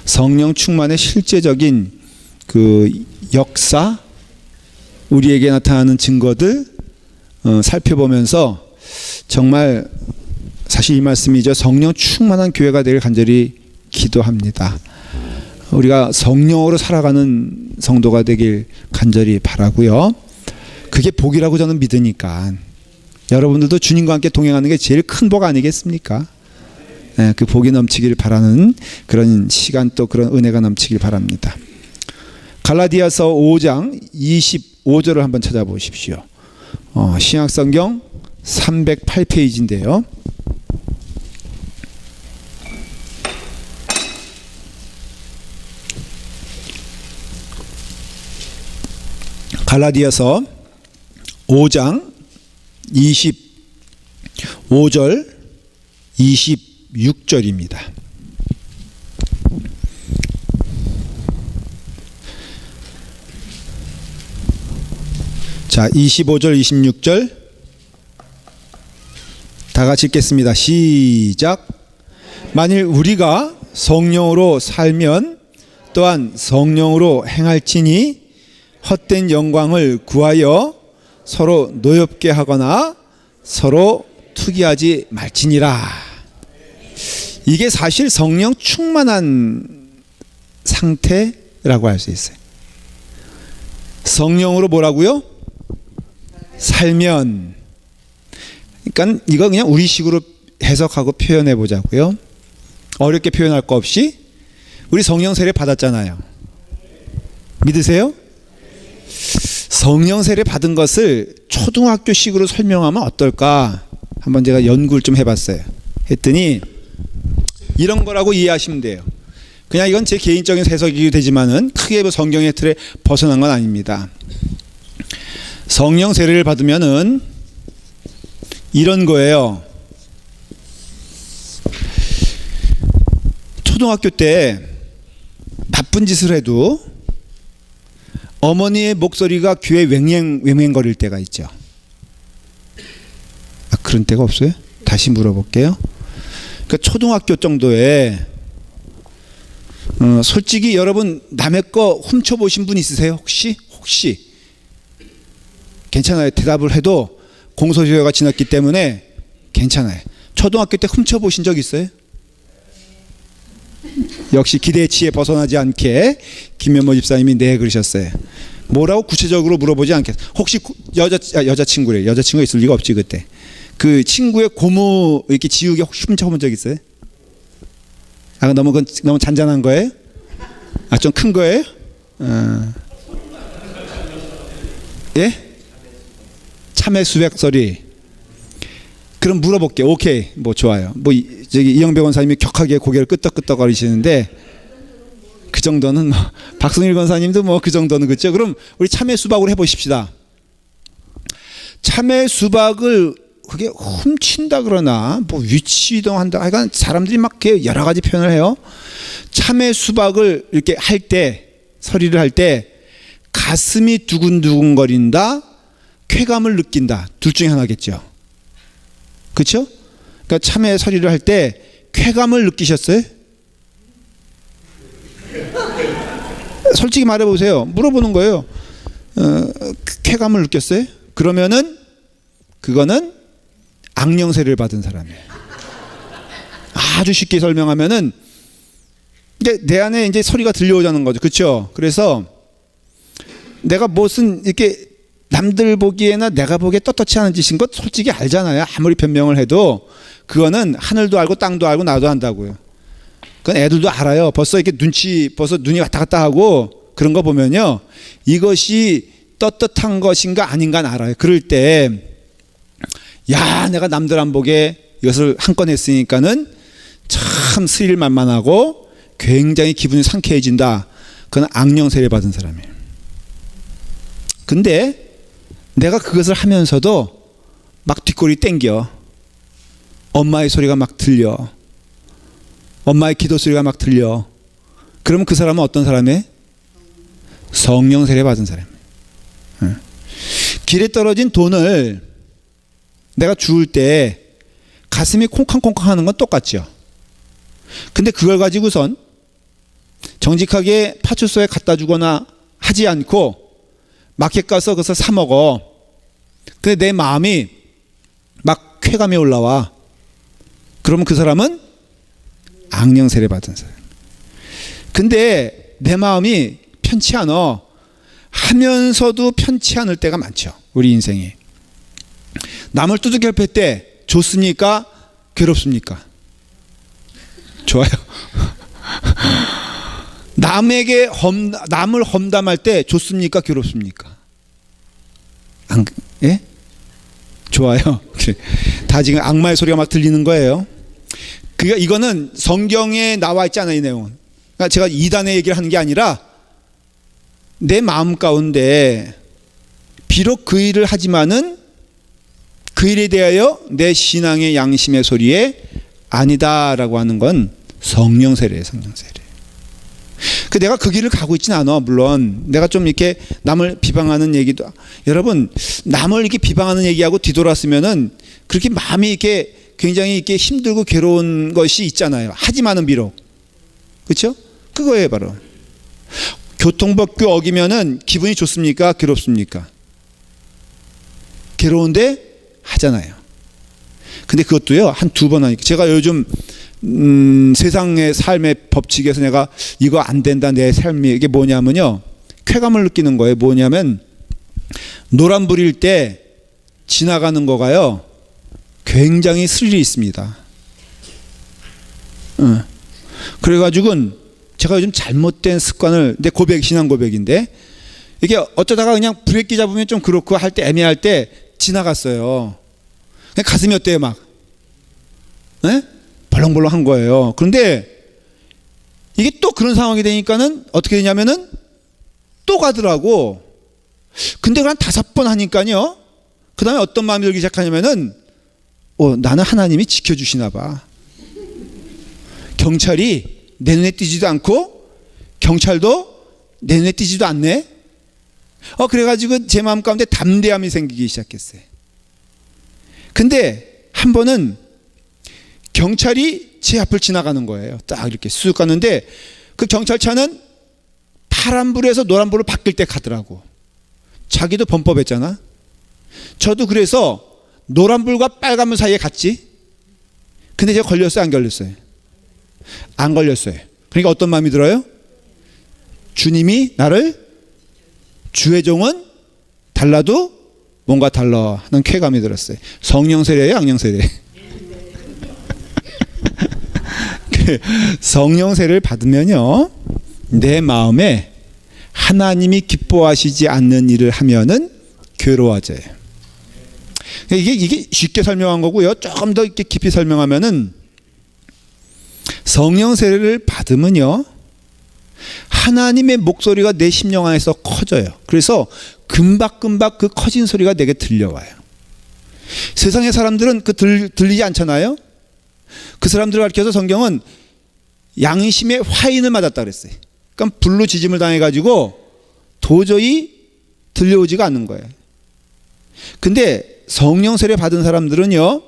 성령 충만의 실제적인 그 역사, 우리에게 나타나는 증거들 살펴보면서 정말 사실 이 말씀이죠. 성령 충만한 교회가 되길 간절히 기도합니다. 우리가 성령으로 살아가는 성도가 되길 간절히 바라고요. 그게 복이라고 저는 믿으니까 여러분들도 주님과 함께 동행하는 게 제일 큰 복 아니겠습니까? 네, 그 복이 넘치길 바라는 그런 시간 또 그런 은혜가 넘치길 바랍니다. 갈라디아서 5장 25절을 한번 찾아보십시오. 신약성경 308페이지인데요. 갈라디아서 5장 25절 26절입니다. 자, 25절 26절 다 같이 읽겠습니다. 시작. 만일 우리가 성령으로 살면 또한 성령으로 행할지니 헛된 영광을 구하여 서로 노엽게 하거나 서로 투기하지 말지니라. 이게 사실 성령 충만한 상태라고 할 수 있어요. 성령으로 뭐라고요? 살면. 그러니까 이거 그냥 우리식으로 해석하고 표현해 보자고요. 어렵게 표현할 거 없이 우리 성령 세례 받았잖아요. 믿으세요? 성령 세례 받은 것을 초등학교식으로 설명하면 어떨까? 한번 제가 연구를 좀 해봤어요. 했더니 이런 거라고 이해하시면 돼요. 그냥 이건 제 개인적인 해석이 되지만은 크게 성경의 틀에 벗어난 건 아닙니다. 성령 세례를 받으면은 이런 거예요. 초등학교 때 나쁜 짓을 해도 어머니의 목소리가 귀에 왱왱거릴 때가 있죠. 아, 그런 때가 없어요? 다시 물어볼게요. 그러니까 초등학교 정도에 솔직히 여러분 남의 거 훔쳐보신 분 있으세요? 혹시? 괜찮아요. 대답을 해도 공소시효가 지났기 때문에 괜찮아요. 초등학교 때 훔쳐보신 적 있어요? 역시 기대치에 벗어나지 않게 김현모 집사님이 네 그러셨어요. 뭐라고 구체적으로 물어보지 않겠어요. 혹시 여자친구래. 여자친구가 있을 리가 없지 그때. 그 친구의 고무 이렇게 지우개 혹시 훔쳐본 적 있어요? 아, 너무 잔잔한 거예요? 아, 좀 큰 거예요? 예? 참외 수백설이. 그럼 물어볼게. 오케이, 뭐 좋아요. 뭐 저기 이영배 권사님이 격하게 고개를 끄덕끄덕거리시는데 그 정도는 뭐 박승일 권사님도 뭐 그 정도는 그렇죠. 그럼 우리 참외 수박으로 해보십시다. 참외 수박을 그게 훔친다 그러나 뭐 위치 이동한다. 하여간 사람들이 막 여러 가지 표현을 해요. 참외 수박을 이렇게 할 때 서리를 할 때 가슴이 두근두근거린다. 쾌감을 느낀다. 둘 중에 하나겠죠. 그렇죠? 그러니까 참외 서리를 할 때 쾌감을 느끼셨어요? 솔직히 말해보세요. 물어보는 거예요. 쾌감을 느꼈어요? 그러면은 그거는 악령세를 받은 사람이에요. 아주 쉽게 설명하면은 이제 내 안에 이제 소리가 들려오자는 거죠. 그렇죠? 그래서 내가 무슨 이렇게 남들 보기에나 내가 보기에 떳떳지 않은 짓인 것 솔직히 알잖아요. 아무리 변명을 해도 그거는 하늘도 알고 땅도 알고 나도 안다고요. 그건 애들도 알아요. 벌써 이렇게 벌써 눈이 왔다 갔다 하고 그런 거 보면요. 이것이 떳떳한 것인가 아닌가는 알아요. 그럴 때 야, 내가 남들 안 보게 이것을 한 건 했으니까는 참 스릴만만하고 굉장히 기분이 상쾌해진다. 그건 악령 세례 받은 사람이에요. 근데 내가 그것을 하면서도 막 뒷골이 땡겨. 엄마의 소리가 막 들려. 엄마의 기도 소리가 막 들려. 그러면 그 사람은 어떤 사람이에요? 성령 세례 받은 사람이에요. 길에 떨어진 돈을 내가 주울 때 가슴이 콩쾅콩쾅 하는 건 똑같죠. 근데 그걸 가지고선 정직하게 파출소에 갖다 주거나 하지 않고 마켓 가서 그것을 사 먹어. 근데 내 마음이 막 쾌감이 올라와. 그러면 그 사람은 악령 세례 받은 사람. 근데 내 마음이 편치 않아 하면서도 편치 않을 때가 많죠. 우리 인생에. 남을 두들겨 팰 때 좋습니까? 괴롭습니까? 좋아요. 남을 험담할 때 좋습니까? 괴롭습니까? 예? 좋아요. 다 지금 악마의 소리가 막 들리는 거예요. 이거는 성경에 나와 있지 않아요, 이 내용은. 그러니까 제가 이단의 얘기를 하는 게 아니라 내 마음 가운데 비록 그 일을 하지만은 그 일에 대하여 내 신앙의 양심의 소리에 아니다라고 하는 건 성령 세례예요, 성령 세례. 내가 그 길을 가고 있지는 않아. 물론 내가 좀 이렇게 남을 비방하는 얘기도, 여러분 남을 이렇게 비방하는 얘기하고 뒤돌았으면은 그렇게 마음이 이렇게 굉장히 이렇게 힘들고 괴로운 것이 있잖아요. 하지만은 비록, 그렇죠? 그거예요 바로. 교통법규 어기면은 기분이 좋습니까? 괴롭습니까? 괴로운데 하잖아요. 근데 그것도요 한 두 번 하니까. 제가 요즘 세상의 삶의 법칙에서 내가 이거 안 된다 내 삶이, 이게 뭐냐면요, 쾌감을 느끼는 거예요. 뭐냐면 노란불일 때 지나가는 거가요 굉장히 스릴이 있습니다. 그래가지고는 제가 요즘 잘못된 습관을, 내 신앙 고백인데, 이게 어쩌다가 그냥 브레이크 잡으면 좀 그렇고 할 때, 애매할 때 지나갔어요. 그냥 가슴이 어때요? 막 벌렁벌렁한 거예요. 그런데 이게 또 그런 상황이 되니까는 어떻게 되냐면은 또 가더라고. 근데 한 5번 하니까요, 그 다음에 어떤 마음이 들기 시작하냐면은 나는 하나님이 지켜주시나 봐. 경찰이 내 눈에 띄지도 않고 경찰도 내 눈에 띄지도 않네. 그래가지고 제 마음 가운데 담대함이 생기기 시작했어요. 근데 한 번은 경찰이 제 앞을 지나가는 거예요. 딱 이렇게 쑥 갔는데 그 경찰차는 파란불에서 노란불로 바뀔 때 가더라고. 자기도 범법했잖아. 저도 그래서 노란불과 빨간불 사이에 갔지. 근데 제가 걸렸어요? 안 걸렸어요? 안 걸렸어요. 그러니까 어떤 마음이 들어요? 주님이 나를, 주의 종은 달라도 뭔가 달라 하는 쾌감이 들었어요. 성령 세례예요, 악령 세례? 성령 세례를 받으면요, 내 마음에 하나님이 기뻐하시지 않는 일을 하면은 괴로워져요. 이게 쉽게 설명한 거고요. 조금 더 이렇게 깊이 설명하면은, 성령 세례를 받으면요, 하나님의 목소리가 내 심령 안에서 커져요. 그래서 금박금박 그 커진 소리가 내게 들려와요. 세상의 사람들은 들리지 않잖아요. 그 사람들을 가르쳐서 성경은 양심의 화인을 맞았다 그랬어요. 그러니까 불로 지짐을 당해가지고 도저히 들려오지가 않는 거예요. 근데 성령 세례 받은 사람들은요,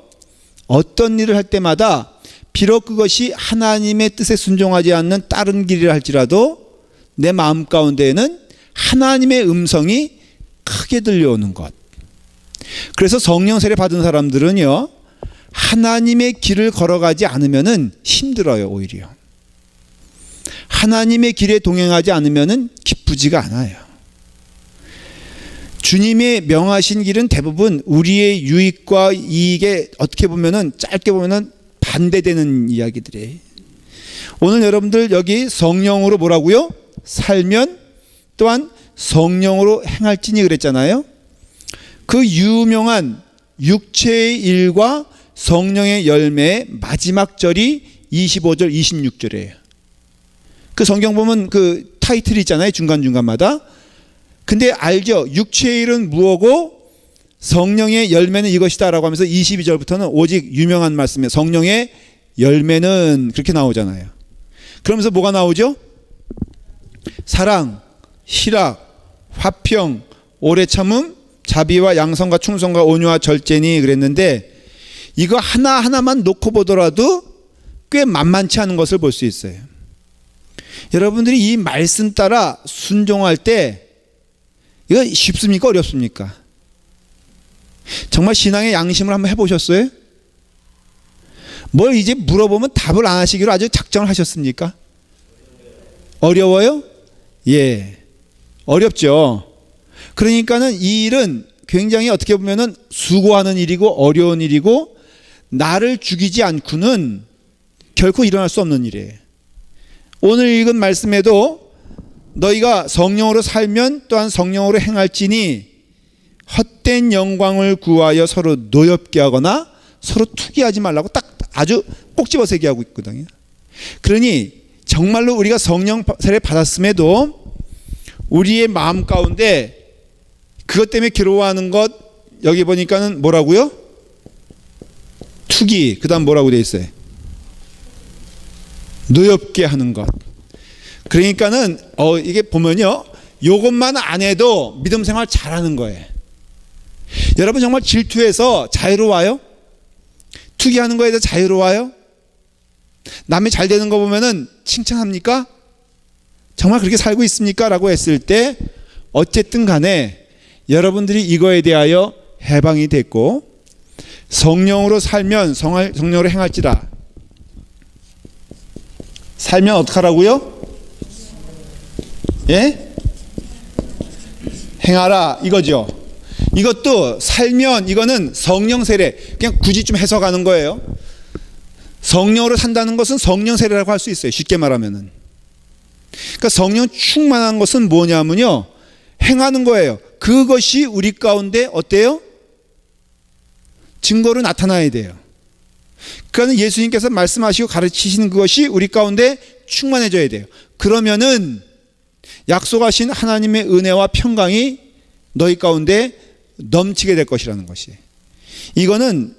어떤 일을 할 때마다 비록 그것이 하나님의 뜻에 순종하지 않는 다른 길이라 할지라도 내 마음 가운데에는 하나님의 음성이 크게 들려오는 것. 그래서 성령 세례 받은 사람들은요, 하나님의 길을 걸어가지 않으면은 힘들어요. 오히려 하나님의 길에 동행하지 않으면은 기쁘지가 않아요. 주님의 명하신 길은 대부분 우리의 유익과 이익에 어떻게 보면은, 짧게 보면은 반대되는 이야기들이에요. 오늘 여러분들 여기 성령으로 뭐라고요? 살면 또한 성령으로 행할지니 그랬잖아요. 그 유명한 육체의 일과 성령의 열매의 마지막 절이 25절 26절이에요. 그 성경 보면 그 타이틀이 있잖아요, 중간중간마다. 근데 알죠? 육체의 일은 무엇고 성령의 열매는 이것이다 라고 하면서 22절부터는 오직 유명한 말씀에 성령의 열매는 그렇게 나오잖아요. 그러면서 뭐가 나오죠? 사랑, 희락, 화평, 오래 참음, 자비와 양성과 충성과 온유와 절제니 그랬는데, 이거 하나하나만 놓고 보더라도 꽤 만만치 않은 것을 볼 수 있어요. 여러분들이 이 말씀 따라 순종할 때 이거 쉽습니까? 어렵습니까? 정말 신앙의 양심을 한번 해보셨어요? 뭘 이제 물어보면 답을 안 하시기로 아주 작정을 하셨습니까? 어려워요? 예, 어렵죠. 그러니까는 이 일은 굉장히 어떻게 보면은 수고하는 일이고 어려운 일이고 나를 죽이지 않고는 결코 일어날 수 없는 일이에요. 오늘 읽은 말씀에도 너희가 성령으로 살면 또한 성령으로 행할지니 헛된 영광을 구하여 서로 노엽게 하거나 서로 투기하지 말라고 딱 아주 꼭 집어서 얘기하고 있거든요. 그러니 정말로 우리가 성령 세례 받았음에도 우리의 마음 가운데 그것 때문에 괴로워하는 것, 여기 보니까는 뭐라고요? 투기, 그 다음 뭐라고 되어 있어요? 노엽게 하는 것. 그러니까는 이게 보면요, 요것만 안 해도 믿음 생활 잘하는 거예요. 여러분 정말 질투해서 자유로워요? 투기하는 거에 대해서 자유로워요? 남이 잘 되는 거 보면은 칭찬합니까? 정말 그렇게 살고 있습니까? 라고 했을 때 어쨌든 간에 여러분들이 이거에 대하여 해방이 됐고 성령으로 살면 성령으로 행할지라. 살면 어떡하라고요? 예? 행하라 이거죠. 이것도 살면 이거는 성령 세례, 그냥 굳이 좀 해석하는 거예요. 성령으로 산다는 것은 성령 세례라고 할 수 있어요. 쉽게 말하면은. 그러니까 성령 충만한 것은 뭐냐면요, 행하는 거예요. 그것이 우리 가운데 어때요? 증거로 나타나야 돼요. 그러니까 예수님께서 말씀하시고 가르치시는 그것이 우리 가운데 충만해져야 돼요. 그러면은 약속하신 하나님의 은혜와 평강이 너희 가운데 넘치게 될 것이라는 것이. 이거는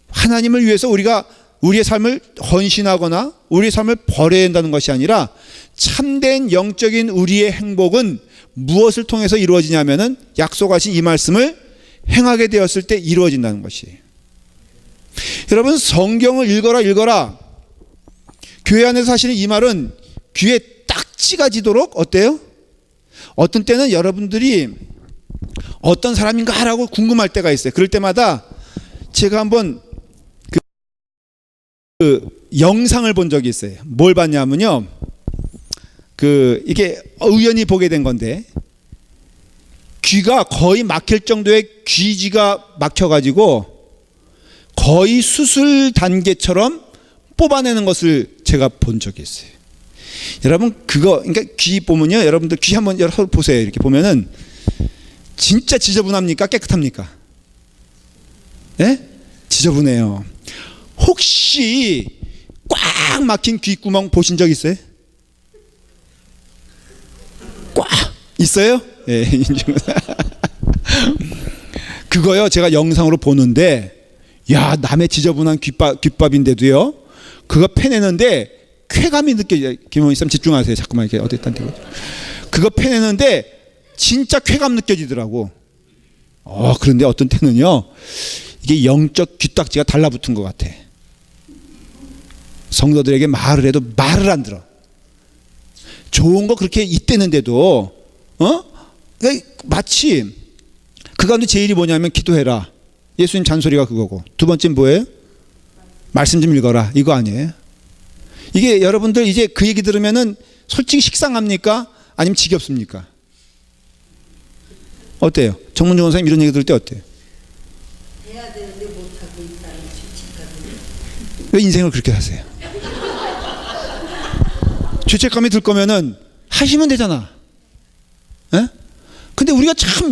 하나님을 위해서 우리가 우리의 삶을 헌신하거나 우리의 삶을 버려야 된다는 것이 아니라 참된 영적인 우리의 행복은 무엇을 통해서 이루어지냐면은 약속하신 이 말씀을 행하게 되었을 때 이루어진다는 것이에요. 여러분 성경을 읽어라. 교회 안에서 하시는 이 말은 귀에 딱지가 지도록 어때요? 어떤 때는 여러분들이 어떤 사람인가 라고 궁금할 때가 있어요. 그럴 때마다 제가 한번 그 영상을 본 적이 있어요. 뭘 봤냐면요, 이게 우연히 보게 된 건데 귀가 거의 막힐 정도의 귀지가 막혀가지고 거의 수술 단계처럼 뽑아내는 것을 제가 본 적이 있어요. 여러분 그러니까 귀 보면요, 여러분들 귀 한번 보세요. 이렇게 보면은 진짜 지저분합니까? 깨끗합니까? 예? 지저분해요. 혹시 꽉 막힌 귓구멍 보신 적 있어요? 꽉 있어요? 예. 그거요 제가 영상으로 보는데, 야, 남의 지저분한 귓밥인데도요 그거 패내는데 쾌감이 느껴져요. 김원희 쌤 집중하세요. 자꾸만 이렇게 어디다 대고. 그거 패내는데 진짜 쾌감 느껴지더라고. 그런데 어떤 때는요 이게 영적 귓딱지가 달라붙은 것 같아. 성도들에게 말을 해도 말을 안 들어. 좋은 거 그렇게 있대는데도 그러니까 마치 그 가운데 제일이 뭐냐면 기도해라. 예수님 잔소리가 그거고, 두 번째는 뭐예요? 말씀 좀 읽어라. 이거 아니에요? 이게 여러분들 이제 그 얘기 들으면은 솔직히 식상합니까? 아니면 지겹습니까? 어때요? 정문정 원사님 이런 얘기 들을 때 어때요? 해야 되는데 못하고 있다는 죄책감이. 왜 인생을 그렇게 사세요? 죄책감이 들 거면은 하시면 되잖아. 에? 근데 우리가 참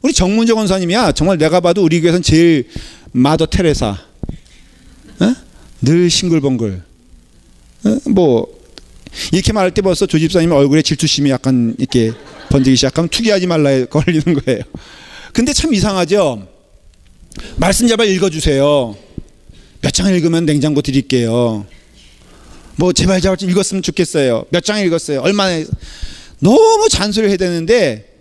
우리 정문정 원사님이야 정말 내가 봐도 우리 교회에서는 제일 마더 테레사. 에? 늘 싱글벙글. 뭐 이렇게 말할 때 벌써 조 집사님 얼굴에 질투심이 약간 이렇게 번지기 시작하면 투기하지 말라에 걸리는 거예요. 근데 참 이상하죠. 말씀 제발 읽어주세요. 몇 장 읽으면 냉장고 드릴게요. 뭐 제발 좀 읽었으면 좋겠어요. 몇 장 읽었어요. 얼마나. 너무 잔소리를 해야 되는데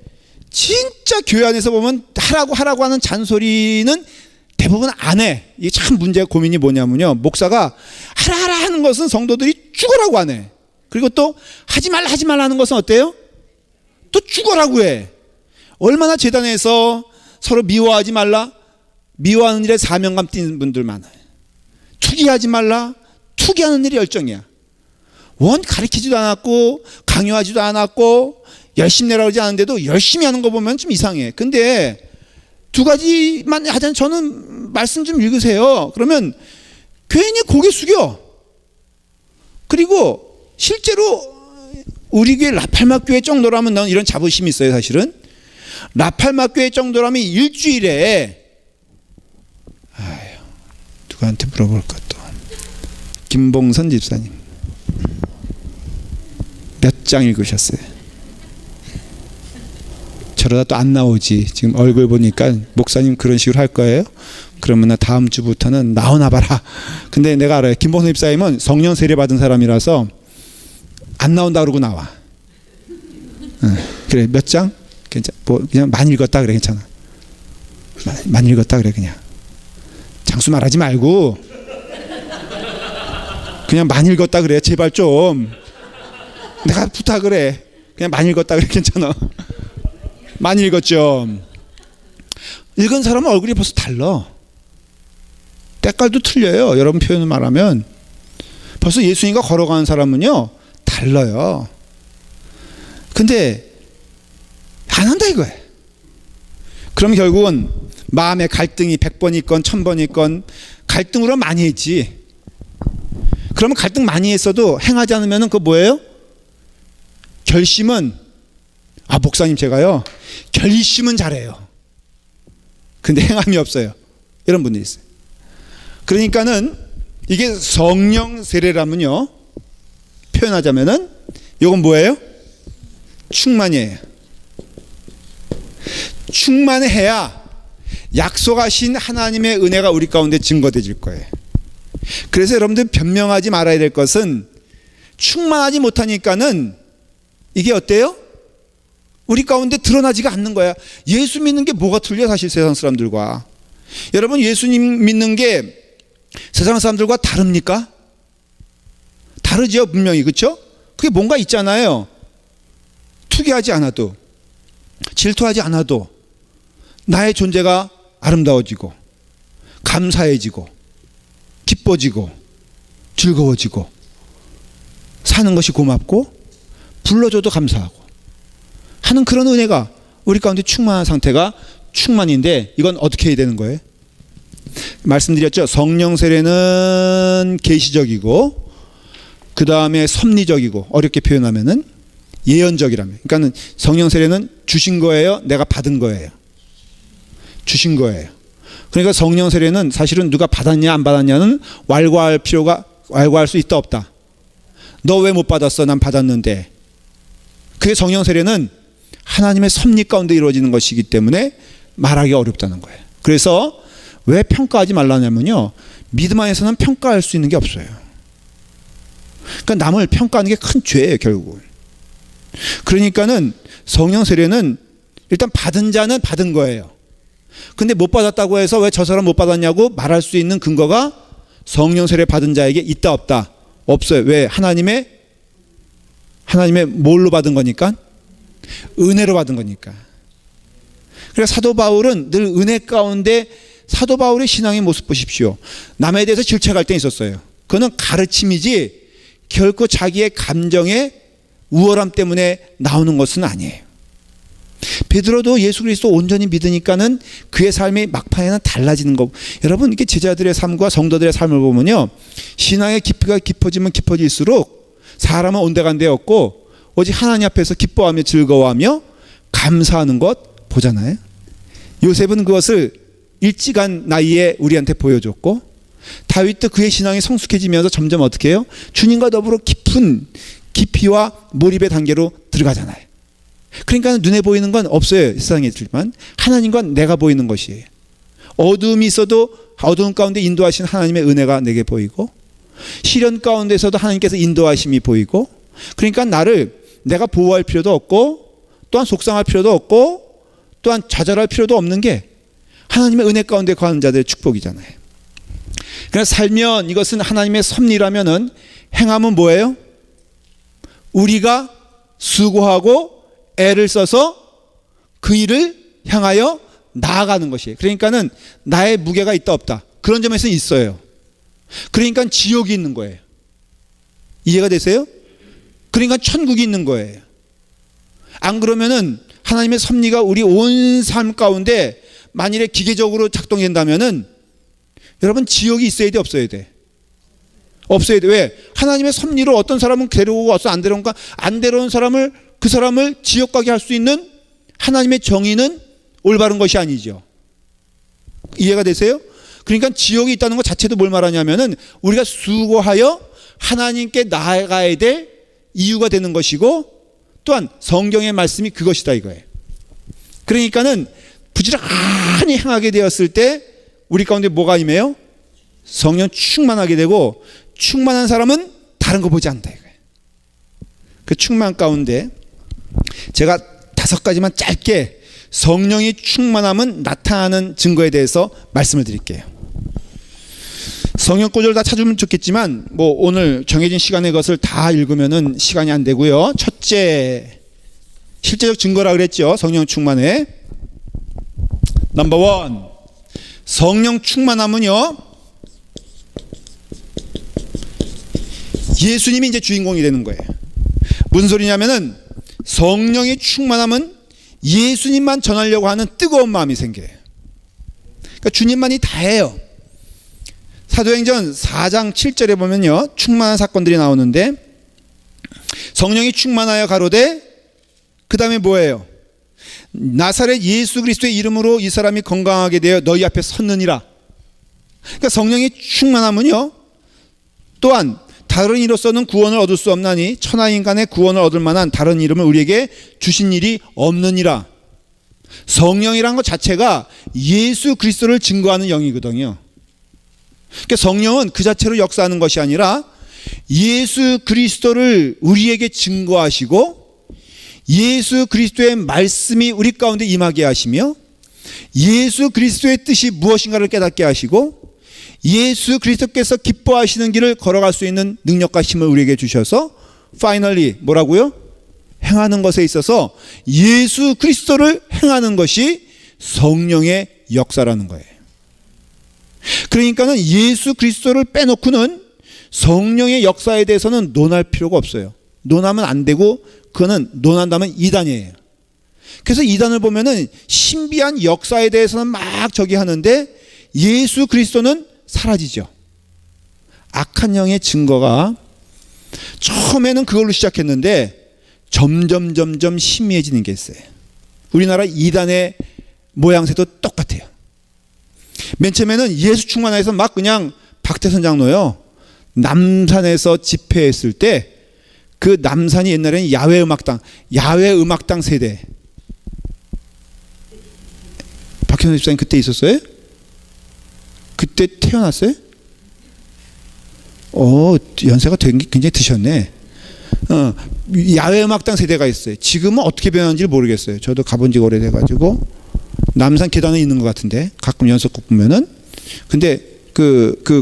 진짜 교회 안에서 보면 하라고 하는 잔소리는 대부분 안 해. 이게 참 문제가 고민이 뭐냐면요, 목사가 하라 하는 것은 성도들이 죽으라고 안 해. 그리고 또 하지 말라 하는 것은 어때요? 또 죽어라고 해. 얼마나 재단에서 서로 미워하지 말라, 미워하는 일에 사명감 띠는 분들 많아요. 투기하지 말라, 투기하는 일이 열정이야. 원 가르치지도 않았고 강요하지도 않았고 열심히 내라고 하지 않은데도 열심히 하는 거 보면 좀 이상해. 근데 두 가지만 하자면 저는 말씀 좀 읽으세요. 그러면 괜히 고개 숙여. 그리고 실제로 우리 교회 라팔마 교회 정도라면 난 이런 자부심이 있어요. 사실은 라팔마 교회 정도라면 일주일에 누구한테 물어볼 것도 김봉선 집사님 몇 장 읽으셨어요? 저러다 또 안 나오지. 지금 얼굴 보니까 목사님 그런 식으로 할 거예요? 그러면 나 다음 주부터는 나오나 봐라. 근데 내가 알아요. 김봉선 집사님은 성령 세례 받은 사람이라서 안 나온다 그러고 나와. 그래 몇 장? 괜찮. 뭐 그냥 많이 읽었다 그래. 괜찮아. 많이 읽었다 그래. 그냥 장수 말하지 말고 그냥 많이 읽었다 그래. 제발 좀. 내가 부탁을 해. 그냥 많이 읽었다 그래. 괜찮아. 많이 읽었죠. 읽은 사람은 얼굴이 벌써 달라. 때깔도 틀려요. 여러분 표현을 말하면 벌써 예수님과 걸어가는 사람은요 달라요. 근데 안 한다 이거예요. 그럼 결국은 마음의 갈등이 100번 있건 1000번 있건 갈등으로 많이 했지. 그러면 갈등 많이 했어도 행하지 않으면 그거 뭐예요? 결심은 목사님 제가요 결심은 잘해요. 근데 행함이 없어요. 이런 분들이 있어요. 그러니까는 이게 성령 세례라면요 표현하자면은 이건 뭐예요? 충만이에요. 충만해야 약속하신 하나님의 은혜가 우리 가운데 증거되질 거예요. 그래서 여러분들 변명하지 말아야 될 것은 충만하지 못하니까는 이게 어때요? 우리 가운데 드러나지가 않는 거야. 예수 믿는 게 뭐가 틀려 사실 세상 사람들과. 여러분 예수님 믿는 게 세상 사람들과 다릅니까? 다르죠 분명히. 그렇죠? 그게 뭔가 있잖아요. 투기하지 않아도 질투하지 않아도 나의 존재가 아름다워지고 감사해지고 기뻐지고 즐거워지고 사는 것이 고맙고 불러줘도 감사하고 하는 그런 은혜가 우리 가운데 충만한 상태가 충만인데 이건 어떻게 해야 되는 거예요? 말씀드렸죠. 성령 세례는 계시적이고 그 다음에 섭리적이고 어렵게 표현하면은 예언적이라면. 그러니까 성령 세례는 주신 거예요? 내가 받은 거예요? 주신 거예요. 그러니까 성령 세례는 사실은 누가 받았냐 안 받았냐는 왈가할 수 있다 없다. 너 왜 못 받았어? 난 받았는데. 그게 성령 세례는 하나님의 섭리 가운데 이루어지는 것이기 때문에 말하기 어렵다는 거예요. 그래서 왜 평가하지 말라냐면요 믿음 안에서는 평가할 수 있는 게 없어요. 그러니까 남을 평가하는 게 큰 죄예요 결국은. 그러니까는 성령 세례는 일단 받은 자는 받은 거예요. 근데 못 받았다고 해서 왜 저 사람 못 받았냐고 말할 수 있는 근거가 성령 세례 받은 자에게 있다 없다? 없어요. 왜? 하나님의 뭘로 받은 거니까? 은혜로 받은 거니까. 그래서 사도 바울은 늘 은혜 가운데 사도 바울의 신앙의 모습 보십시오. 남에 대해서 질책할 때 있었어요. 그거는 가르침이지 결코 자기의 감정의 우월함 때문에 나오는 것은 아니에요. 베드로도 예수 그리스도 온전히 믿으니까는 그의 삶이 막판에는 달라지는 거. 여러분 이게 제자들의 삶과 성도들의 삶을 보면요 신앙의 깊이가 깊어지면 깊어질수록 사람은 온데간데 없고 오직 하나님 앞에서 기뻐하며 즐거워하며 감사하는 것 보잖아요. 요셉은 그것을 일찍한 나이에 우리한테 보여줬고 다윗도 그의 신앙이 성숙해지면서 점점 어떻게 해요? 주님과 더불어 깊은 깊이와 몰입의 단계로 들어가잖아요. 그러니까 눈에 보이는 건 없어요. 세상에 있지만 하나님과 내가 보이는 것이에요. 어두움이 있어도 어두움 가운데 인도하신 하나님의 은혜가 내게 보이고 시련 가운데서도 하나님께서 인도하심이 보이고 그러니까 나를 내가 보호할 필요도 없고 또한 속상할 필요도 없고 또한 좌절할 필요도 없는 게 하나님의 은혜 가운데 거하는 자들의 축복이잖아요. 그래서 살면 이것은 하나님의 섭리라면은 행함은 뭐예요? 우리가 수고하고 애를 써서 그 일을 향하여 나아가는 것이에요. 그러니까는 나의 무게가 있다 없다, 그런 점에서 있어요. 그러니까 지옥이 있는 거예요. 이해가 되세요? 그러니까 천국이 있는 거예요. 안 그러면은 하나님의 섭리가 우리 온 삶 가운데 만일에 기계적으로 작동된다면은 여러분 지옥이 있어야 돼 없어야 돼? 없어야 돼. 왜? 하나님의 섭리로 어떤 사람은 데려오고 어떤 안 데려온가, 안 데려온 사람을, 그 사람을 지옥 가게 할 수 있는 하나님의 정의는 올바른 것이 아니죠. 이해가 되세요? 그러니까 지옥이 있다는 것 자체도 뭘 말하냐면은 우리가 수고하여 하나님께 나아가야 될 이유가 되는 것이고, 또한 성경의 말씀이 그것이다 이거예요. 그러니까는 부지런히 행하게 되었을 때 우리 가운데 뭐가 임해요? 성령 충만하게 되고, 충만한 사람은 다른 거 보지 않는다 이거예요. 그 충만 가운데 제가 5가지만 짧게 성령이 충만함은 나타나는 증거에 대해서 말씀을 드릴게요. 성경 구절 다 찾으면 좋겠지만 뭐 오늘 정해진 시간에 그것을 다 읽으면은 시간이 안 되고요. 첫째, 실제적 증거라 그랬죠. 성령 충만에. 넘버 원, 성령 충만함은요, 예수님이 이제 주인공이 되는 거예요. 무슨 소리냐면은 성령의 충만함은 예수님만 전하려고 하는 뜨거운 마음이 생겨요. 그러니까 주님만이 다 해요. 사도행전 4장 7절에 보면요, 충만한 사건들이 나오는데, 성령이 충만하여 가로되, 그 다음에 뭐예요? 나사렛 예수 그리스도의 이름으로 이 사람이 건강하게 되어 너희 앞에 섰느니라. 그러니까 성령이 충만하면요, 또한 다른 이로서는 구원을 얻을 수 없나니 천하 인간의 구원을 얻을 만한 다른 이름을 우리에게 주신 일이 없느니라. 성령이란 것 자체가 예수 그리스도를 증거하는 영이거든요. 그러니까 성령은 그 자체로 역사하는 것이 아니라 예수 그리스도를 우리에게 증거하시고, 예수 그리스도의 말씀이 우리 가운데 임하게 하시며, 예수 그리스도의 뜻이 무엇인가를 깨닫게 하시고, 예수 그리스도께서 기뻐하시는 길을 걸어갈 수 있는 능력과 힘을 우리에게 주셔서 파이널리 뭐라고요? 행하는 것에 있어서 예수 그리스도를 행하는 것이 성령의 역사라는 거예요. 그러니까는 예수 그리스도를 빼놓고는 성령의 역사에 대해서는 논할 필요가 없어요. 논하면 안 되고, 그거는 논한다면 이단이에요. 그래서 이단을 보면은 신비한 역사에 대해서는 막 저기 하는데 예수 그리스도는 사라지죠. 악한 영의 증거가 처음에는 그걸로 시작했는데 점점 희미해지는 게 있어요. 우리나라 이단의 모양새도 똑같아요. 맨 처음에는 예수 충만해서 막 그냥 박태선 장로요, 남산에서 집회했을 때, 그 남산이 옛날에는 야외음악당 세대. 박현수 집사님 그때 있었어요? 그때 태어났어요? 연세가 굉장히 드셨네. 야외음악당 세대가 있어요. 지금은 어떻게 변하는지 모르겠어요. 저도 가본 지가 오래돼가지고. 남산 계단에 있는 것 같은데 가끔 연속곡 보면은. 근데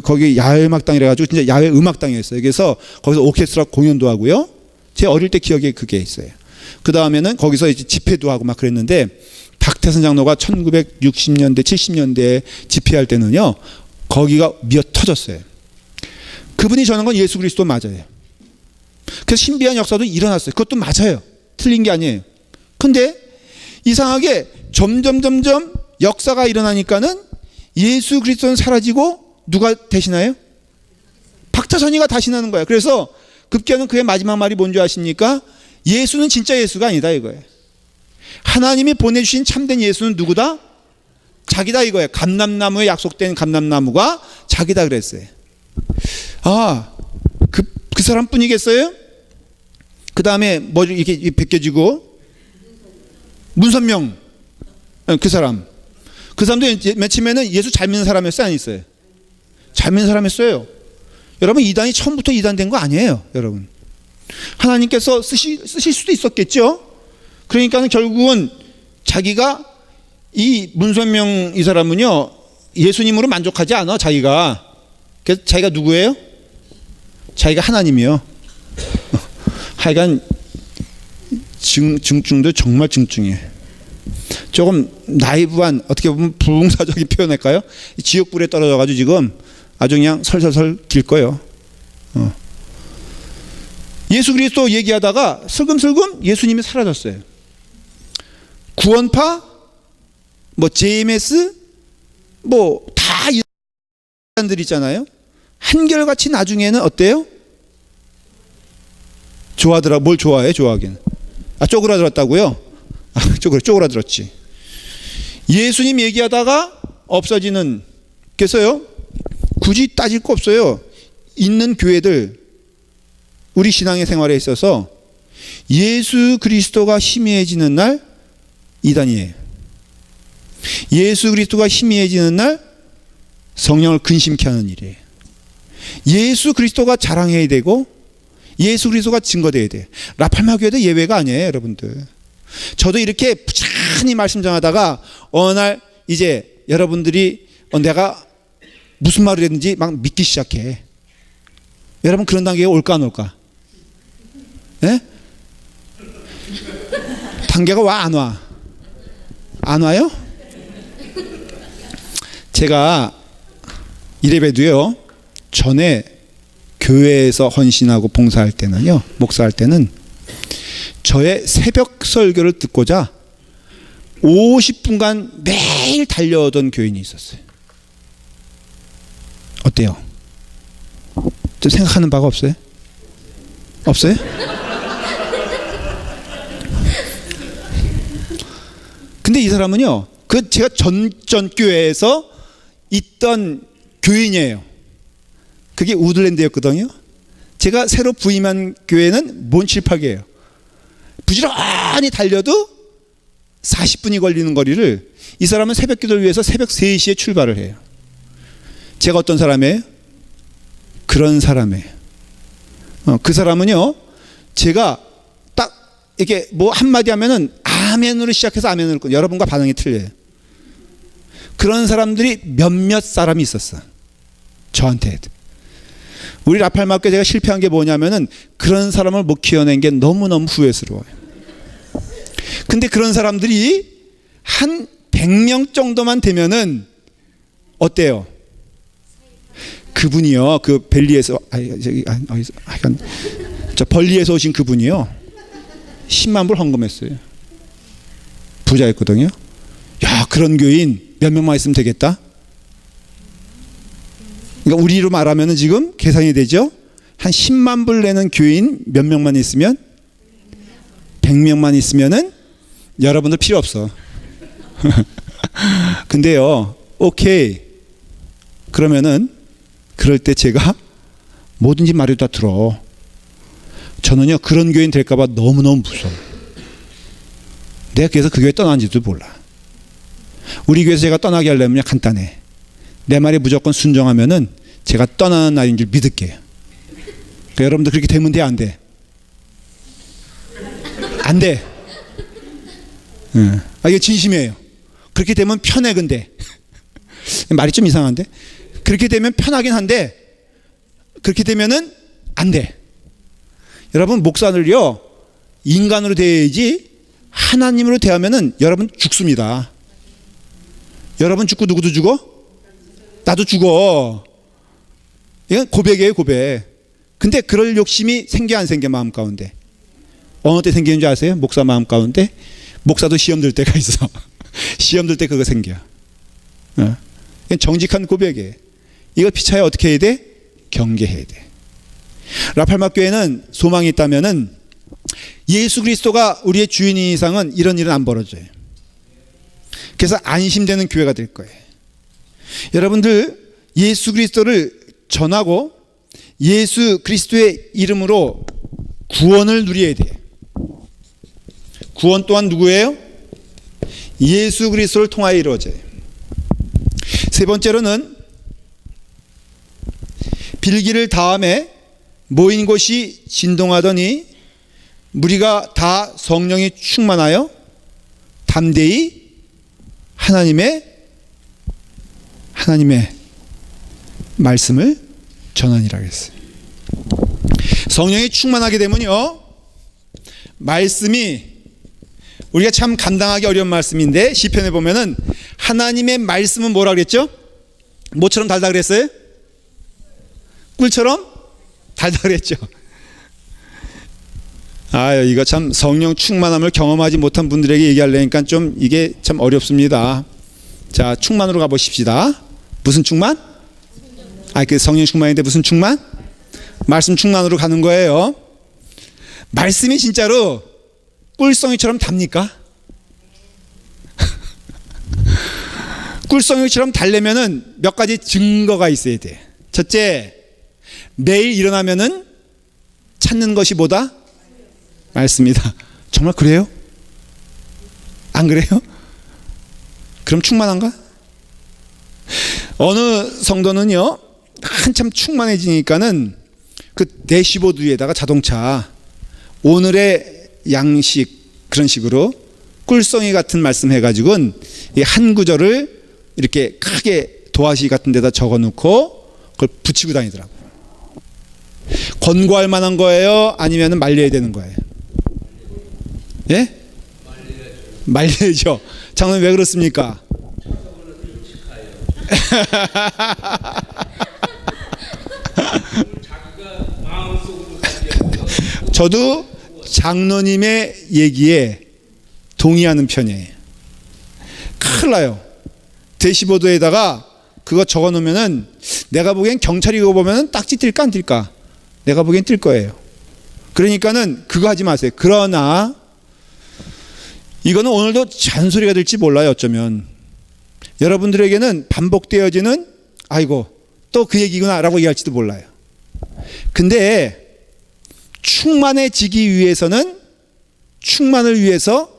거기 야외음악당이라 가지고 진짜 야외음악당이었어요. 그래서 거기서 오케스트라 공연도 하고요. 제 어릴 때 기억에 그게 있어요. 그 다음에는 거기서 이제 집회도 하고 막 그랬는데, 박태선 장로가 1960년대 70년대에 집회할 때는요, 거기가 미어 터졌어요. 그분이 전한 건 예수 그리스도 맞아요. 그래서 신비한 역사도 일어났어요. 그것도 맞아요. 틀린 게 아니에요. 근데 이상하게 점점 역사가 일어나니까는 예수 그리스도는 사라지고 누가 대신해요? 박태선이가 대신하는 거예요. 그래서 급기야는 그의 마지막 말이 뭔지 아십니까? 예수는 진짜 예수가 아니다 이거예요. 하나님이 보내주신 참된 예수는 누구다? 자기다 이거예요. 감람나무에 약속된 감람나무가 자기다 그랬어요. 그 사람뿐이겠어요? 그 다음에 뭐 이렇게 벗겨지고, 문선명, 그 사람도 맨 처음에는 예수 잘 믿는 사람이었어요, 안 있어요? 잘 믿는 사람이었어요. 여러분, 이단이 처음부터 이단된 거 아니에요, 여러분. 하나님께서 쓰실 수도 있었겠죠. 그러니까는 결국은 자기가, 이 문선명 이 사람은요, 예수님으로 만족하지 않아, 자기가. 그래서 자기가 누구예요? 자기가 하나님이요. 하여간 증증도 정말 증증이에요. 조금 나이브한, 어떻게 보면 부흥사적인 표현할까요? 지옥불에 떨어져가지고 지금 아주 그냥 설설설 길 거예요. 예수 그리스도 얘기하다가 슬금슬금 예수님이 사라졌어요. 구원파, 뭐 JMS, 뭐 다 이 사람들 있잖아요. 한결같이 나중에는 어때요? 좋아하더라. 뭘 좋아해? 좋아하긴. 쪼그라들었다고요? 쪼그라들었지. 예수님 얘기하다가 없어지는. 그래서요, 굳이 따질 거 없어요. 있는 교회들, 우리 신앙의 생활에 있어서 예수 그리스도가 희미해지는 날 이단이에요. 예수 그리스도가 희미해지는 날 성령을 근심케 하는 일이에요. 예수 그리스도가 자랑해야 되고 예수 그리스도가 증거돼야 돼. 라팔마 교회도 예외가 아니에요, 여러분들. 저도 이렇게 부지런히 말씀 전하다가 어느 날 이제 여러분들이 내가 무슨 말을 했는지 막 믿기 시작해. 여러분 그런 단계가 올까 안 올까? 예? 단계가 와 안 와? 안 와요? 제가 이래봬도요, 전에 교회에서 헌신하고 봉사할 때는요, 목사할 때는 저의 새벽 설교를 듣고자 50분간 매일 달려오던 교인이 있었어요. 어때요? 좀 생각하는 바가 없어요? 없어요? 근데 이 사람은요, 제가 전 교회에서 있던 교인이에요. 그게 우드랜드였거든요. 제가 새로 부임한 교회는 몬칠팍이에요. 부지런히 달려도 40분이 걸리는 거리를 이 사람은 새벽 기도를 위해서 새벽 3시에 출발을 해요. 제가 어떤 사람이에요? 그런 사람이에요. 그 사람은요, 제가 딱 이렇게 뭐 한마디 하면은 아멘으로 시작해서 아멘으로 끝. 여러분과 반응이 틀려요. 그런 사람들이 몇몇 사람이 있었어. 저한테. 우리 라팔마교회 제가 실패한 게 뭐냐면은 그런 사람을 못 키워낸 게 너무너무 후회스러워요. 근데 그런 사람들이 한 100명 정도만 되면은 어때요? 그분이요, 그 벨리에서, 저 벌리에서 오신 그분이요, 10만 불 헌금했어요. 부자였거든요. 야, 그런 교인 몇 명만 있으면 되겠다. 그러니까 우리로 말하면 지금 계산이 되죠. 한 10만 불 내는 교인 몇 명만 있으면, 100명만 있으면은 여러분들 필요 없어. 근데요, 오케이. 그러면은 그럴 때 제가 뭐든지 말해도 다 들어. 저는요, 그런 교인 될까봐 너무너무 무서워. 내가 그래서 그 교회 떠난지도 몰라. 우리 교회에서 제가 떠나게 하려면 간단해. 내 말에 무조건 순종하면은 제가 떠나는 날인 줄 믿을게요. 그러니까 여러분들 그렇게 되면 돼, 안 돼? 안 돼. 이게 진심이에요. 그렇게 되면 편해. 근데 말이 좀 이상한데, 그렇게 되면 편하긴 한데 그렇게 되면은 안 돼. 여러분, 목사들요, 인간으로 대해야지 하나님으로 대하면은 여러분 죽습니다. 여러분 죽고 누구도 죽어? 나도 죽어. 이건 고백이에요, 고백. 근데 그럴 욕심이 생겨 안 생겨? 마음 가운데. 어느 때 생기는 줄 아세요? 목사 마음 가운데. 목사도 시험 들 때가 있어. 시험 들 때 그거 생겨. 정직한 고백이에요. 이거 피차에 어떻게 해야 돼? 경계해야 돼. 라팔마 교회는 소망이 있다면은 예수 그리스도가 우리의 주인 이상은 이런 일은 안 벌어져요. 그래서 안심되는 교회가 될 거예요. 여러분들, 예수 그리스도를 전하고 예수 그리스도의 이름으로 구원을 누려야 돼요. 구원 또한 누구예요? 예수 그리스도를 통하여 이루어져요. 세 번째로는 빌기를 다음에 모인 곳이 진동하더니 무리가 다 성령이 충만하여 담대히 하나님의 말씀을 전하니라 했어요. 성령이 충만하게 되면요, 말씀이 우리가 참 감당하기 어려운 말씀인데 시편에 보면은 하나님의 말씀은 뭐라 그랬죠? 뭐처럼 달다 그랬어요? 꿀처럼 달다 그랬죠. 이거 참 성령 충만함을 경험하지 못한 분들에게 얘기하려니까 좀 이게 참 어렵습니다. 자, 충만으로 가보십시다. 무슨 충만? 그 성령 충만인데 무슨 충만? 말씀 충만으로 가는 거예요. 말씀이 진짜로 꿀송이처럼 답니까? 꿀송이처럼 달려면은 몇 가지 증거가 있어야 돼. 첫째, 매일 일어나면은 찾는 것이 뭐다? 말씀이다. 정말 그래요? 안 그래요? 그럼 충만한가? 어느 성도는요, 한참 충만해지니까는 그 대시보드 위에다가 자동차 오늘의 양식 그런 식으로 꿀송이 같은 말씀 해가지고는 한 구절을 이렇게 크게 도화시 같은 데다 적어놓고 그걸 붙이고 다니더라고요. 권고할 만한 거예요? 아니면 말려야 되는 거예요? 예? 말려야죠. 장로님 왜 그렇습니까? 저도 장로님의 얘기에 동의하는 편이에요. 큰일 나요. 대시보드에다가 그거 적어 놓으면은 내가 보기엔 경찰이 이거 보면은 딱지 뜰까 안 뜰까? 내가 보기엔 뜰 거예요. 그러니까는 그거 하지 마세요. 그러나 이거는 오늘도 잔소리가 될지 몰라요. 어쩌면 여러분들에게는 반복되어지는 아이고 또 그 얘기구나 라고 얘기할지도 몰라요. 근데 충만해지기 위해서는 충만을 위해서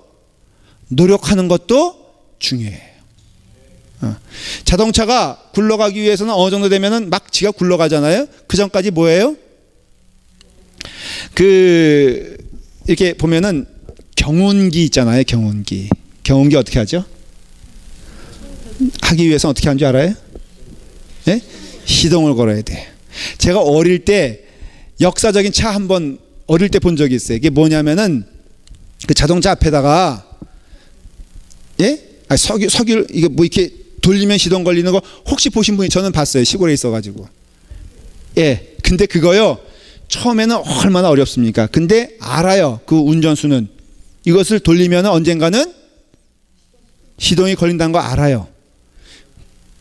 노력하는 것도 중요해요. 자동차가 굴러가기 위해서는 어느 정도 되면은 막 지가 굴러가잖아요. 그 전까지 뭐예요? 이렇게 보면은 경운기 있잖아요. 경운기 어떻게 하죠? 하기 위해서는 어떻게 하는 줄 알아요? 네? 시동을 걸어야 돼. 제가 어릴 때 역사적인 차 한번 어릴 때 본 적이 있어요. 이게 뭐냐면은 그 자동차 앞에다가 석유 이게 뭐 이렇게 돌리면 시동 걸리는 거 혹시 보신 분이 저는 봤어요. 시골에 있어가지고. 근데 그거요. 처음에는 얼마나 어렵습니까? 근데 알아요. 그 운전수는 이것을 돌리면 언젠가는 시동이 걸린다는 거 알아요.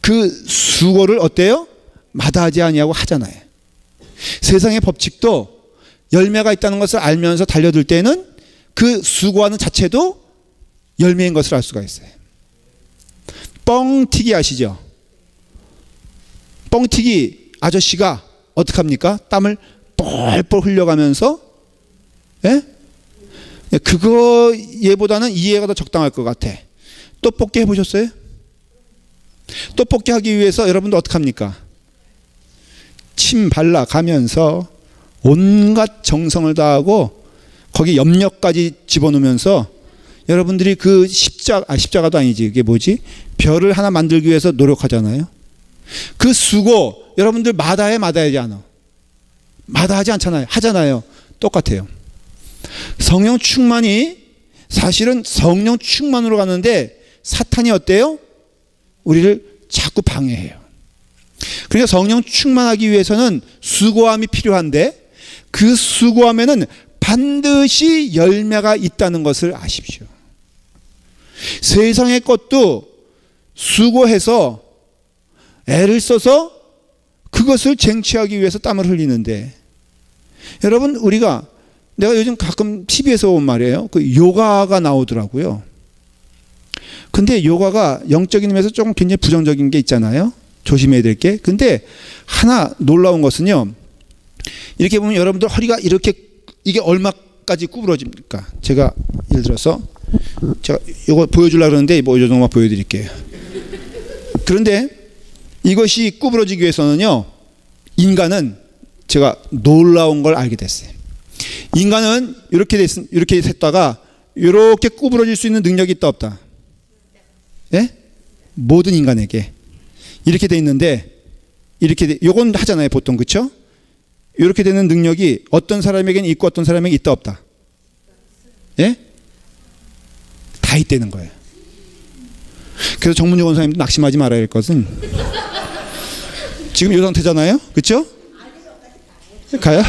그 수고를 어때요? 마다하지 아니하고 하잖아요. 세상의 법칙도 열매가 있다는 것을 알면서 달려들 때는 그 수고하는 자체도 열매인 것을 알 수가 있어요. 뻥튀기 아시죠? 뻥튀기 아저씨가 어떻게 합니까? 땀을 뻘뻘 흘려가면서 그거 얘보다는 이해가 더 적당할 것 같아. 떡볶이 해보셨어요? 떡볶이 하기 위해서 여러분들 어떻게 합니까? 침 발라가면서 온갖 정성을 다하고 거기 염료까지 집어넣으면서 여러분들이 그 십자가도 아니지. 그게 뭐지? 별을 하나 만들기 위해서 노력하잖아요. 그 수고 여러분들 마다하지 않아. 마다하지 않잖아요. 하잖아요. 똑같아요. 성령 충만이 사실은 성령 충만으로 가는데 사탄이 어때요? 우리를 자꾸 방해해요. 그러니까 성령 충만하기 위해서는 수고함이 필요한데 그 수고함에는 반드시 열매가 있다는 것을 아십시오. 세상의 것도 수고해서 애를 써서 그것을 쟁취하기 위해서 땀을 흘리는데 여러분 내가 요즘 가끔 TV에서 본 말이에요. 그 요가가 나오더라고요. 근데 요가가 영적인 면에서 조금 굉장히 부정적인 게 있잖아요. 조심해야 될 게. 근데 하나 놀라운 것은요. 이렇게 보면 여러분들 허리가 이게 얼마까지 구부러집니까? 제가 예를 들어서 제가 이거 보여주려고 그러는데 뭐 이 정도만 보여드릴게요. 그런데 이것이 구부러지기 위해서는요. 인간은 제가 놀라운 걸 알게 됐어요. 인간은 이렇게 했다가 이렇게 구부러질 수 있는 능력이 있다 없다? 모든 인간에게 이렇게 돼 있는데 요건 하잖아요 보통. 그렇죠? 이렇게 되는 능력이 어떤 사람에게는 있고 어떤 사람에게 있다 없다? 예? 다 있다는 거예요. 그래서 정문용 원사님도 낙심하지 말아야 할 것은 지금 이 상태잖아요. 그렇죠? 가요?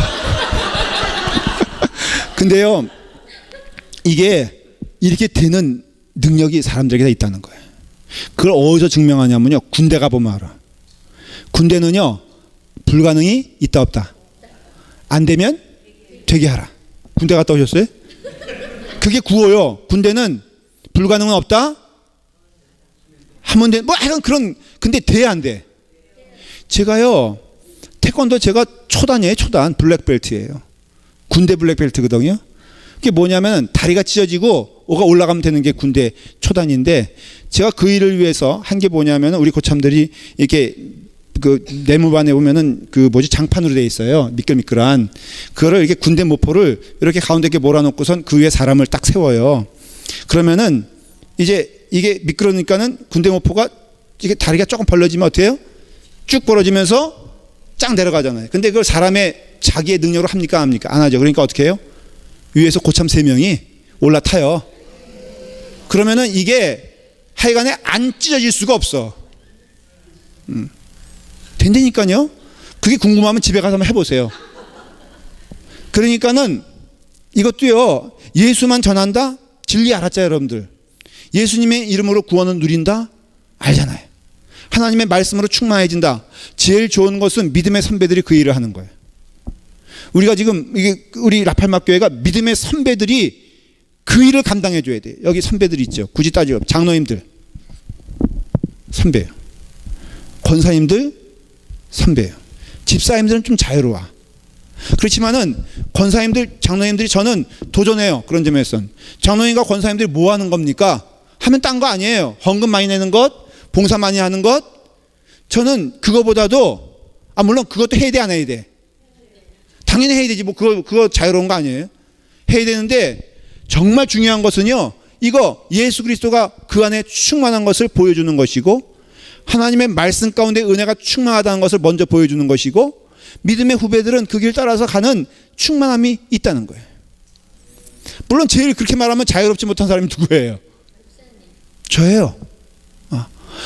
근데요, 이게 이렇게 되는 능력이 사람들에게 다 있다는 거예요. 그걸 어디서 증명하냐면요, 군대 가보면 알아. 군대는요, 불가능이 있다 없다. 안 되면 되게 하라. 군대 갔다 오셨어요? 그게 구호요. 군대는 불가능은 없다. 하면 돼. 뭐 하여간 그런, 근데 돼 안 돼? 제가요, 태권도 제가 초단이에요. 초단. 블랙벨트예요. 군대 블랙벨트거든요. 그게 뭐냐면 다리가 찢어지고 오가 올라가면 되는 게 군대 초단인데, 제가 그 일을 위해서 한 게 뭐냐면, 우리 고참들이 이렇게 그 내무반에 보면은 그 뭐지, 장판으로 돼 있어요. 미끌미끌한. 그거를 이렇게 군대 모포를 이렇게 가운데 이렇게 몰아놓고선 그 위에 사람을 딱 세워요. 그러면은 이제 이게 미끄러우니까는 군대 모포가 이게 다리가 조금 벌어지면 어떻게 해요? 쭉 벌어지면서 쫙 내려가잖아요. 근데 그걸 사람의 자기의 능력으로 합니까? 안 합니까? 안 하죠. 그러니까 어떻게 해요? 위에서 고참 3명이 올라타요. 그러면은 이게 하여간에 안 찢어질 수가 없어. 된다니까요. 그게 궁금하면 집에 가서 한번 해보세요. 그러니까는 이것도요, 예수만 전한다? 진리 알았죠, 여러분들? 예수님의 이름으로 구원을 누린다? 알잖아요. 하나님의 말씀으로 충만해진다. 제일 좋은 것은 믿음의 선배들이 그 일을 하는 거예요. 우리가 지금 이게 우리 라팔막교회가 믿음의 선배들이 그 일을 감당해 줘야 돼요. 여기 선배들이 있죠. 굳이 따지고 장로님들 선배예요. 권사님들 선배예요. 집사님들은 좀 자유로워. 그렇지만은 권사님들, 장로님들이 저는 도전해요. 그런 점에서는. 장로님과 권사님들이 뭐 하는 겁니까? 하면 딴 거 아니에요. 헌금 많이 내는 것, 봉사 많이 하는 것. 저는 그거보다도, 물론 그것도 해야 돼, 안 해야 돼? 당연히 해야 되지. 뭐 그거 자유로운 거 아니에요? 해야 되는데, 정말 중요한 것은요, 이거 예수 그리스도가 그 안에 충만한 것을 보여주는 것이고, 하나님의 말씀 가운데 은혜가 충만하다는 것을 먼저 보여주는 것이고, 믿음의 후배들은 그 길 따라서 가는 충만함이 있다는 거예요. 물론 제일 그렇게 말하면 자유롭지 못한 사람이 누구예요? 저예요.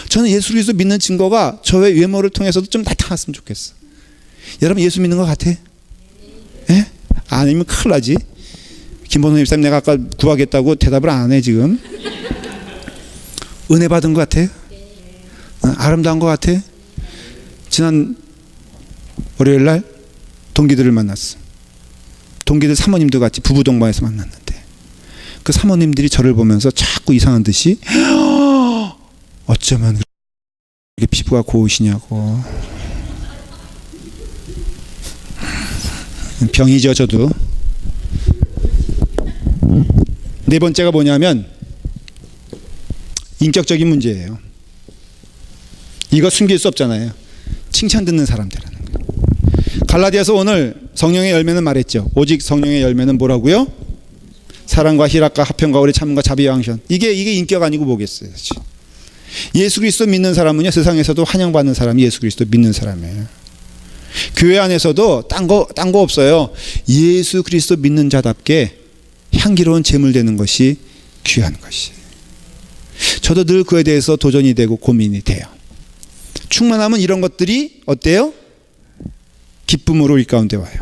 저는 예수 그리스도 믿는 증거가 저의 외모를 통해서도 좀 나타났으면 좋겠어. 여러분 예수 믿는 것 같아? 예? 아니면 큰일 나지. 김본호 집사님 내가 아까 구하겠다고 대답을 안 해 지금. 은혜 받은 것 같아? 아름다운 것 같아? 지난 월요일 날 동기들을 만났어. 동기들 사모님도 같이 부부 동반해서 만났는데, 그 사모님들이 저를 보면서 자꾸 이상한 듯이 어쩌면 이렇게 피부가 고우시냐고. 병이죠 저도. 네 번째가 뭐냐면 인격적인 문제예요. 이거 숨길 수 없잖아요. 칭찬 듣는 사람들이라는 거예요. 갈라디아서 오늘 성령의 열매는 말했죠. 오직 성령의 열매는 뭐라고요? 사랑과 희락과 화평과 오래 참음과 자비와 양선. 이게 인격 아니고 뭐겠어요. 예수 그리스도 믿는 사람은요, 세상에서도 환영받는 사람이 예수 그리스도 믿는 사람이에요. 교회 안에서도 딴 거 없어요. 예수 그리스도 믿는 자답게 향기로운 제물 되는 것이 귀한 것이. 저도 늘 그에 대해서 도전이 되고 고민이 돼요. 충만하면 이런 것들이 어때요? 기쁨으로 우리 가운데 와요.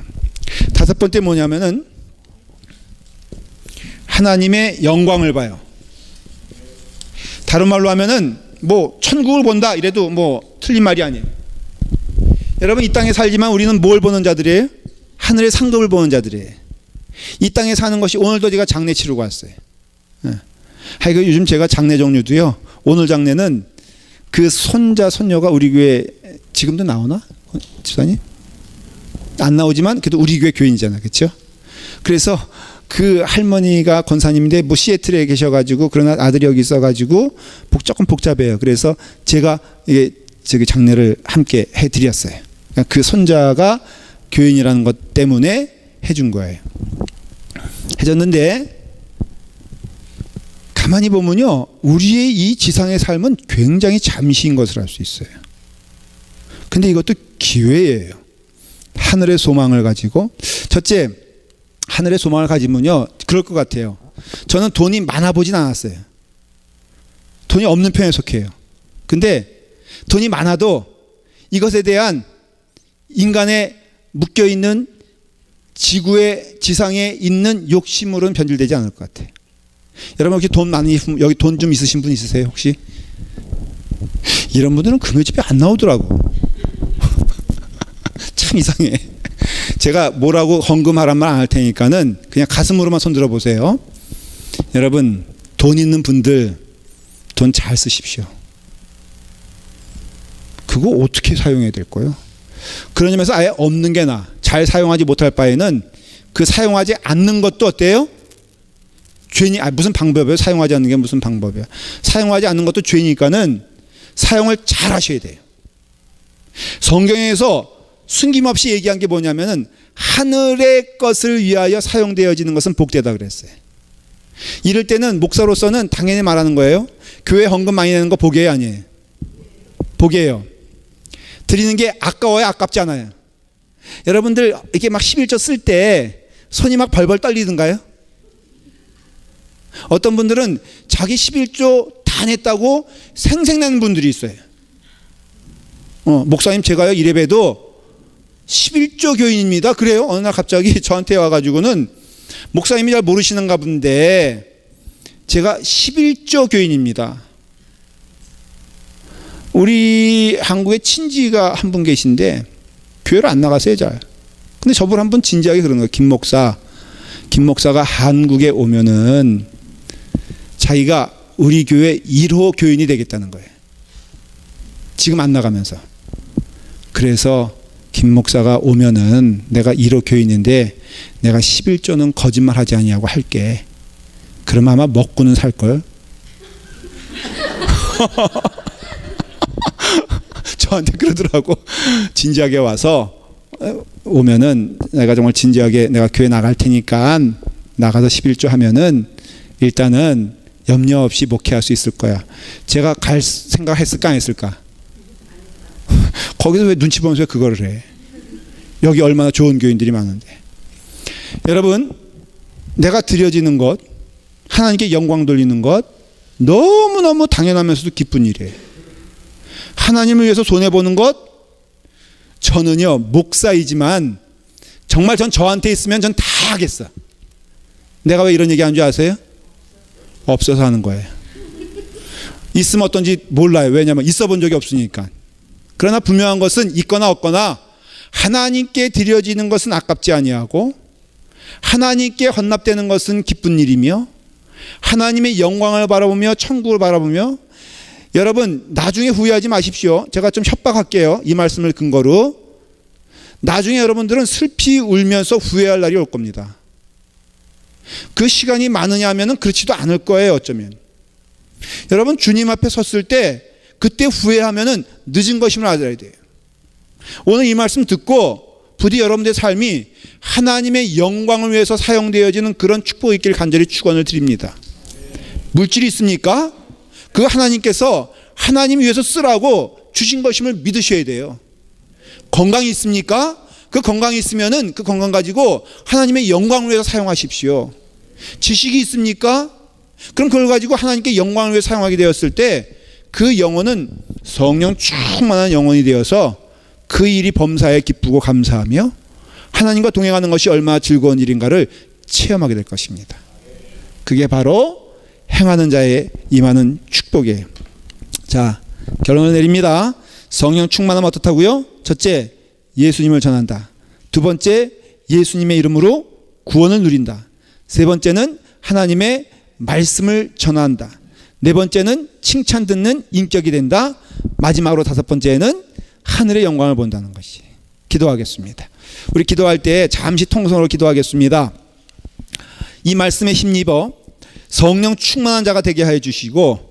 다섯 번째 뭐냐면은 하나님의 영광을 봐요. 다른 말로 하면은 뭐 천국을 본다 이래도 뭐 틀린 말이 아니에요. 여러분 이 땅에 살지만 우리는 뭘 보는 자들이에요? 하늘의 상급을 보는 자들이에요. 이 땅에 사는 것이, 오늘도 제가 장례 치르고 왔어요. 하여간 요즘 제가 장례 종류도요, 오늘 장례는 그 손자 손녀가 우리 교회 지금도 나오나? 집사님? 안 나오지만 그래도 우리 교회 교인이잖아. 그렇죠? 그래서 그 할머니가 권사님인데 뭐 시애틀에 계셔가지고, 그러나 아들이 여기 있어가지고 조금 복잡해요. 그래서 제가 이게 저기 장례를 함께 해드렸어요. 그러니까 그 손자가 교인이라는 것 때문에 해준 거예요. 해줬는데 가만히 보면요, 우리의 이 지상의 삶은 굉장히 잠시인 것을 알 수 있어요. 근데 이것도 기회예요. 하늘의 소망을 가지고, 첫째 하늘의 소망을 가지면요 그럴 것 같아요. 저는 돈이 많아 보진 않았어요. 돈이 없는 편에 속해요. 근데 돈이 많아도 이것에 대한 인간의 묶여있는 지구의 지상에 있는 욕심으로는 변질되지 않을 것 같아요. 여러분 혹시 돈 많이, 여기 돈 좀 있으신 분 있으세요 혹시? 이런 분들은 금요 집에 안 나오더라고. 참 이상해. 제가 뭐라고 헌금하란 말 안 할 테니까는 그냥 가슴으로만 손 들어보세요. 여러분 돈 있는 분들 돈 잘 쓰십시오. 그거 어떻게 사용해야 될 거예요? 그런 점에서 아예 없는 게 나아. 잘 사용하지 못할 바에는 그 사용하지 않는 것도 어때요? 죄니, 무슨 방법이에요? 사용하지 않는 게 무슨 방법이야? 사용하지 않는 것도 죄니까는 사용을 잘 하셔야 돼요. 성경에서 숨김없이 얘기한 게 뭐냐면은 하늘의 것을 위하여 사용되어지는 것은 복되다 그랬어요. 이럴 때는 목사로서는 당연히 말하는 거예요. 교회 헌금 많이 내는 거 복이에요, 아니에요? 복이에요. 드리는 게 아까워요, 아깝지 않아요? 여러분들 이렇게 막 11조 쓸 때 손이 막 벌벌 떨리던가요? 어떤 분들은 자기 11조 다 냈다고 생색내는 분들이 있어요. 목사님 제가요 이래봬도 11조 교인입니다. 그래요? 어느 날 갑자기 저한테 와가지고는 목사님이 잘 모르시는가 본데 제가 11조 교인입니다. 우리 한국에 친지가 한 분 계신데 교회를 안 나가세요 잘. 근데 저분 한 분 진지하게 그러는 거예요. 김 목사가 한국에 오면은 자기가 우리 교회 1호 교인이 되겠다는 거예요. 지금 안 나가면서. 그래서 김 목사가 오면은 내가 1호 교인인데 내가 11조는 거짓말하지 아니하고 할게. 그럼 아마 먹고는 살걸. 저한테 그러더라고. 진지하게 와서 오면은 내가 정말 진지하게 내가 교회 나갈 테니까 나가서 11조 하면은 일단은 염려 없이 목회할 수 있을 거야. 제가 갈 생각했을까 안 했을까? 거기서 왜 눈치 보면서 왜 그거를 해? 여기 얼마나 좋은 교인들이 많은데. 여러분 내가 드려지는 것, 하나님께 영광 돌리는 것 너무너무 당연하면서도 기쁜 일이에요. 하나님을 위해서 손해보는 것, 저는요 목사이지만 정말 전 저한테 있으면 전 다 하겠어. 내가 왜 이런 얘기 하는 줄 아세요? 없어서 하는 거예요. 있으면 어떤지 몰라요. 왜냐하면 있어 본 적이 없으니까. 그러나 분명한 것은 있거나 없거나 하나님께 드려지는 것은 아깝지 아니하고 하나님께 헌납되는 것은 기쁜 일이며 하나님의 영광을 바라보며 천국을 바라보며, 여러분 나중에 후회하지 마십시오. 제가 좀 협박할게요. 이 말씀을 근거로 나중에 여러분들은 슬피 울면서 후회할 날이 올 겁니다. 그 시간이 많으냐 하면은 그렇지도 않을 거예요. 어쩌면 여러분 주님 앞에 섰을 때 그때 후회하면은 늦은 것임을 알아야 돼요. 오늘 이 말씀 듣고 부디 여러분들의 삶이 하나님의 영광을 위해서 사용되어지는 그런 축복이 있길 간절히 축원을 드립니다. 물질이 있습니까? 그 하나님께서 하나님 위해서 쓰라고 주신 것임을 믿으셔야 돼요. 건강이 있습니까? 그 건강이 있으면은 그 건강 가지고 하나님의 영광을 위해서 사용하십시오. 지식이 있습니까? 그럼 그걸 가지고 하나님께 영광을 위해서 사용하게 되었을 때 그 영혼은 성령 충만한 영혼이 되어서 그 일이 범사에 기쁘고 감사하며 하나님과 동행하는 것이 얼마나 즐거운 일인가를 체험하게 될 것입니다. 그게 바로 행하는 자에 임하는 축복이에요. 자, 결론을 내립니다. 성령 충만하면 어떻다고요? 첫째, 예수님을 전한다. 두 번째, 예수님의 이름으로 구원을 누린다. 세 번째는 하나님의 말씀을 전한다. 네 번째는 칭찬 듣는 인격이 된다. 마지막으로 다섯 번째는 하늘의 영광을 본다는 것이. 기도하겠습니다. 우리 기도할 때 잠시 통성으로 기도하겠습니다. 이 말씀에 힘입어 성령 충만한 자가 되게 하여 주시고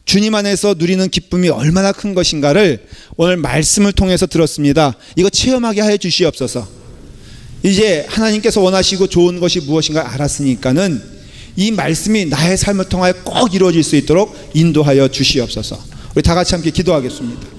주님 안에서 누리는 기쁨이 얼마나 큰 것인가를 오늘 말씀을 통해서 들었습니다. 이거 체험하게 하여 주시옵소서. 이제 하나님께서 원하시고 좋은 것이 무엇인가 알았으니까는 이 말씀이 나의 삶을 통하여 꼭 이루어질 수 있도록 인도하여 주시옵소서. 우리 다 같이 함께 기도하겠습니다.